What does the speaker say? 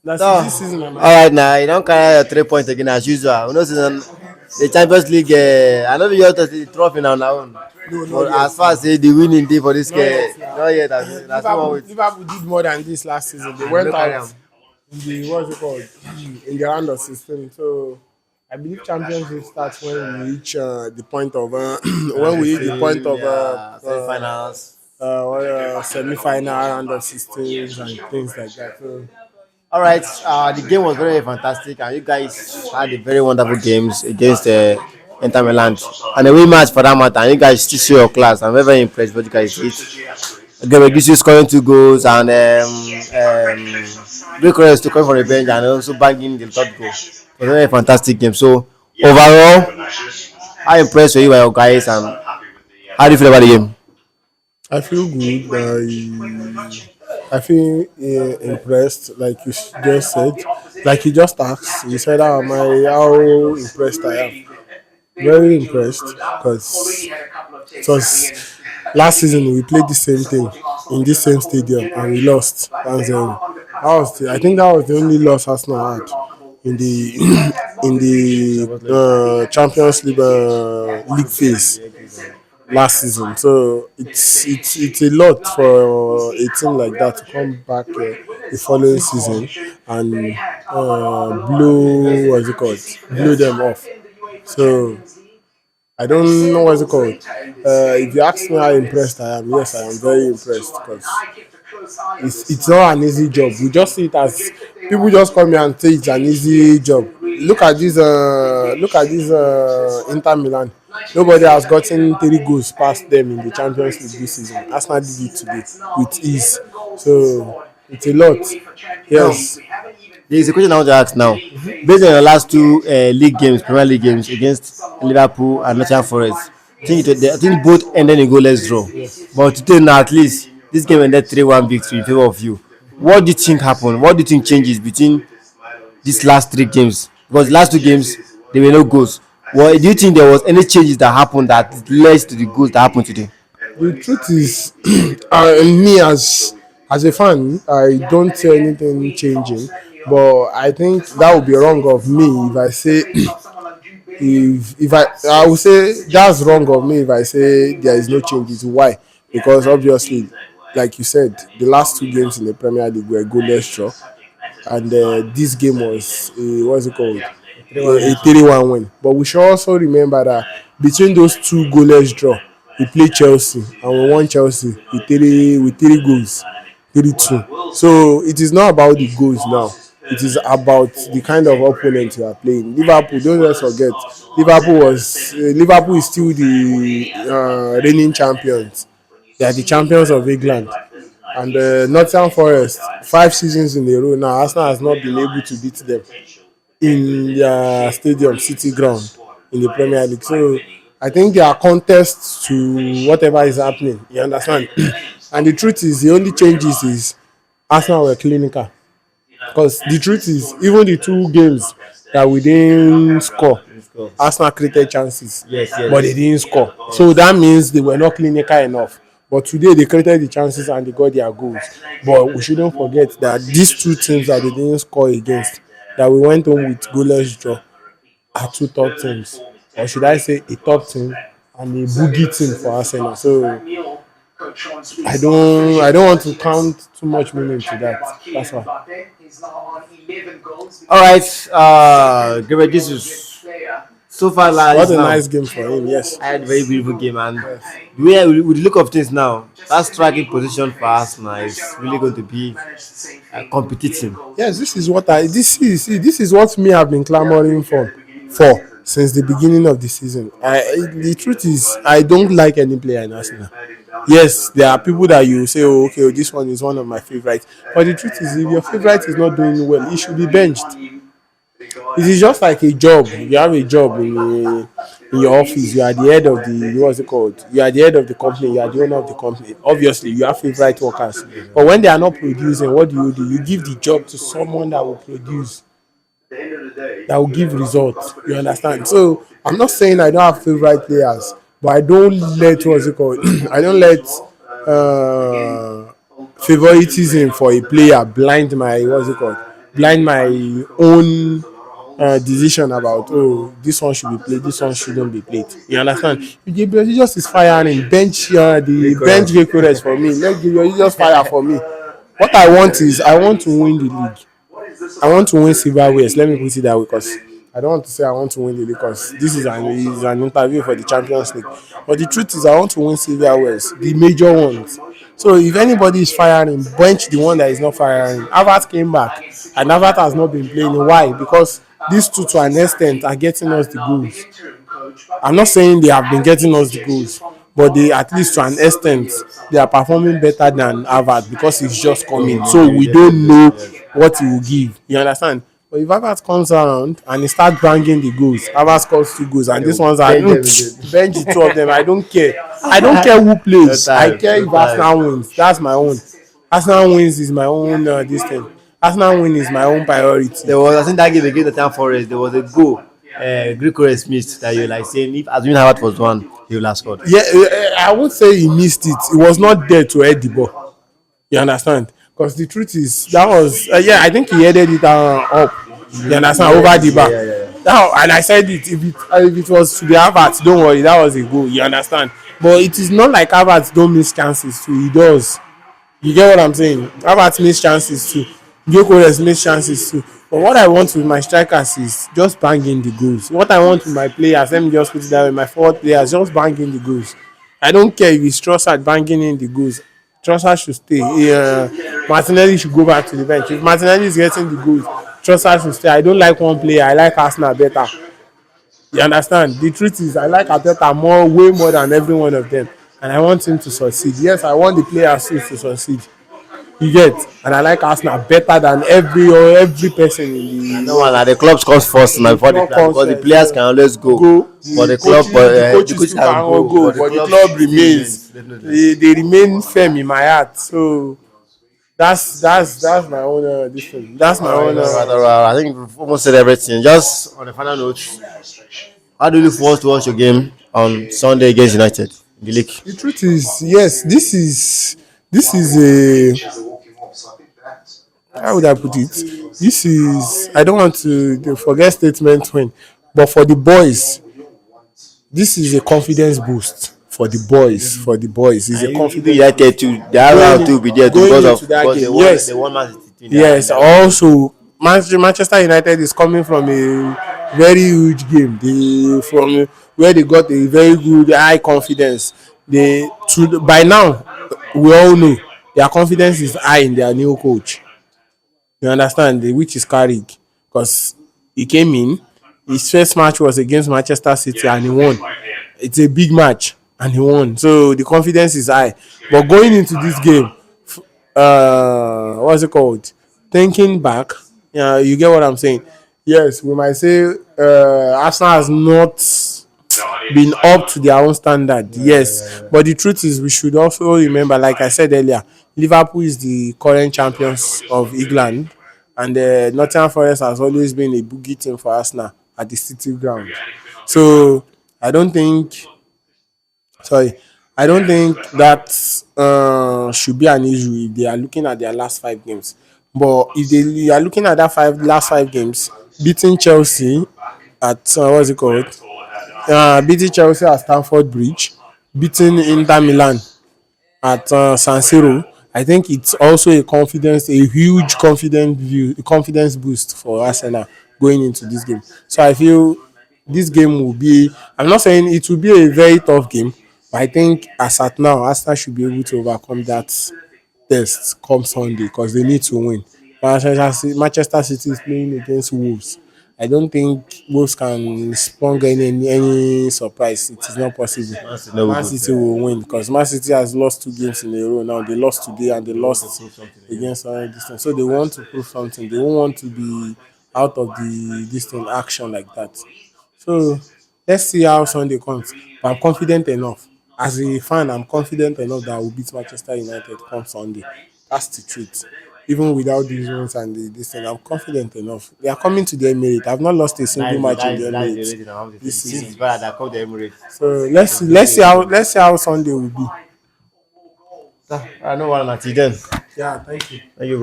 That's So, this season, am all right now, you don't carry your 3 points again as usual. You know, season, the Champions League, I know you have to see the trophy now, now. No, not But yet as far as now. say the winning day for this Not yet game, now. not yet. That's no one Liverpool, with. Liverpool did more than this last season. They And they went no carry out am. in the what's it called in the round of 16. So I believe Champions League starts when we reach the point of Round when we reach the point 16, of yeah, semi-finals. semi-final round of 16 and things like that. So All right, the game was very fantastic, and you guys had a very wonderful games against Inter Milan, and a win match for that matter. And you guys still show your class. I'm very, very impressed with what you guys did. Again, gives you scoring 2 goals and great courage to come from the bench and also banging the third goal. It was a very fantastic game. So overall, how impressed were you by your guys, and how do you feel about the game? I feel good. I feel impressed, like you just said. Like you just asked, you said how impressed I am. Very impressed because it was last season we played the same thing in this same stadium and we lost. I think that was the only loss Arsenal had in the in the Champions League league phase last season. So it's a lot for a team like that to come back the following season and blow what's it called blow them off. So I don't know what's it called. If you ask me how impressed I am, yes, I am very impressed because it's not an easy job. We just see it as people just come here and say it's an easy job. Look at this Inter Milan. Nobody has gotten 3 goals past them in the Champions League this season. Arsenal did it today with ease. So it's a lot. Now, Yes. there is a question I want to ask now. Based on your last two league games, Premier League games against Liverpool and Nottingham Forest, I think both ended in goalless draw. But today, now at least this game ended 3-1 victory in favor of you. What do you think happened? What do you think changes between these last 3 games? Because last 2 games there were no goals. Well, do you think there was any changes that happened that led to the goals that happened today? The truth is, me as a fan, I don't see anything changing. But I think that would be wrong of me if I say if I would say that's wrong of me if I say there is no changes. Why? Because obviously, like you said, the last 2 games in the Premier League were goalless draw, and this game was what's it called? A 3-1 win. But we should also remember that between those 2 goalless draw, we played Chelsea and we won Chelsea with 3 goals, 3-2. So it is not about the goals now. It is about the kind of opponent you are playing. Liverpool, don't let's forget, Liverpool is still the reigning champions. They are the champions of England. And Nottingham Forest, 5 seasons in a row now, Arsenal has not been able to beat them in their stadium, City Ground, in the Premier League. So I think there are contests to whatever is happening. You understand? And the truth is, the only changes is Arsenal were clinical. Because the truth is, even the 2 games that we didn't score, Arsenal created chances, Yes, but they yes. didn't score. So that means they were not clinical enough. But today they created the chances and they got their goals. But we shouldn't forget that these 2 teams that they didn't score against, that we went home with goalless draw, are 2 top teams. Or should I say a top team and a boogie team for Arsenal. So I don't want to count too much meaning to that. That's why. All right, Gabriel Jesus. So far, What lies a now. nice game for him. Yes. I had a very beautiful game, and the way with the look of things now, that striking position for Arsenal is really going to be competitive. Yes, this is what me have been clamoring for since the beginning of the season. The truth is I don't like any player in Arsenal. Yes, there are people that you say, oh, okay, this one is one of my favorites. But the truth is, if your favorite is not doing well, he should be benched. It is just like a job. You have a job in your office. You are the head of the what's it called? You are the head of the company. You are the owner of the company. Obviously, you have favorite workers. But when they are not producing, what do? You give the job to someone that will produce, that will give results. You understand? So I'm not saying I don't have favorite players, but I don't let what's it called? I don't let favoritism for a player blind my what's it called? blind my own decision about, oh, this one should be played, this one shouldn't be played. You understand? If Gabriel Jesus is firing, bench Gyökeres for me. Let Gabriel Jesus fire for me. What I want is I want to win the league. I want to win silverwares. Let me put it that way, because I don't want to say I want to win the league, because this is an interview for the Champions League. But the truth is, I want to win silverwares, the major ones. So if anybody is firing, bench the one that is not firing. Havertz came back, and Havertz has not been playing. Why? Because these two, to an extent, are getting us the goals. I'm not saying they have been getting us the goals, but they, at least to an extent, they are performing better than Harvard, because he's just coming. So we don't know what he will give. You understand? But if Harvard comes around and he starts banging the goals, Harvard scores 2 goals, and these ones are bench the two of them. I don't care. I don't care who plays. I care if Arsenal wins. That's my own. Arsenal wins is my own this thing. Arsenal win is my own priority. There was, I think that game against the Town Forest, there was a goal. Greek missed that you like saying if assuming Howard was one, he would have scored. Yeah, I would say he missed it. He was not there to head the ball. You understand? Because the truth is, that was yeah, I think he headed it up. You understand? Over the bar. Now, and I said it. If it was to the Havertz, don't worry, that was a goal. You understand? But it is not like Havertz don't miss chances too. He does. You get what I'm saying? Havertz miss chances too. Gyökeres miss chances too. But what I want with my strikers is just bang in the goals. What I want with my players, let me just put it that way, my forward players, just bang in the goals. I don't care if it's Trossard banging in the goals. Trossard should stay. Martinelli should go back to the bench. If Martinelli is getting the goals, Trossard should stay. I don't like one player. I like Arsenal better. You understand? The truth is, I like Arteta way more than every one of them. And I want him to succeed. Yes, I want the players to succeed. You get, and I like Arsenal better than every person in the. No one at the club scores first now before the club, because the players can always go. For the club, the coaches can all go, but the club remains. They remain firm in my heart. So that's my own this thing. That's my own. I think we've almost said everything. Just on the final note, how do you look forward to watch your game on Sunday against United in the league? The truth is, yes, this is a, how would I put it? This is, I don't want to forget statement when, but for the boys, this is a confidence boost for the boys. For the boys, it's a confidence. United too. They are allowed to be there because of that game. Yes, they won Man City. Yes, also Manchester United is coming from a very huge game. From where they got a very good high confidence. By now we all know their confidence is high in their new coach. You understand? Which is Carrick, because he came in. His first match was against Manchester City and he won. It's a big match and he won. So the confidence is high. But going into this game, what's it called? Thinking back, you get what I'm saying? Yes, we might say Arsenal has not been up to their own standard. Yes, but the truth is, we should also remember, like I said earlier, Liverpool is the current champions of England, and Nottingham Forest has always been a boogie team for Arsenal at the City ground. So I don't think, that should be an issue if they are looking at their last 5 games. But if they are looking at that last 5 games, beating Chelsea at what's it called? Beating Chelsea at Stamford Bridge, beating Inter Milan at San Siro, I think it's also a huge confidence boost for Arsenal going into this game. So I feel this game will be, I'm not saying it will be a very tough game, but I think as at now, Arsenal should be able to overcome that test come Sunday, because they need to win. Manchester City is playing against Wolves. I don't think Wolves can spawn any surprise. It is not possible. Man City will win, because Man City has lost 2 games in a row now. They lost today and they lost against this team. So they want to prove something. They don't want to be out of this thing action like that. So let's see how Sunday comes. But I'm confident enough. As a fan, I'm confident enough that we'll beat Manchester United come Sunday. That's the truth. Even without these ones and this thing, I'm confident enough. They are coming to the Emirates. I've not lost a single match in the Emirates this season. So let's see how Sunday will be. I know one until then. Yeah, thank you. Thank you, bro.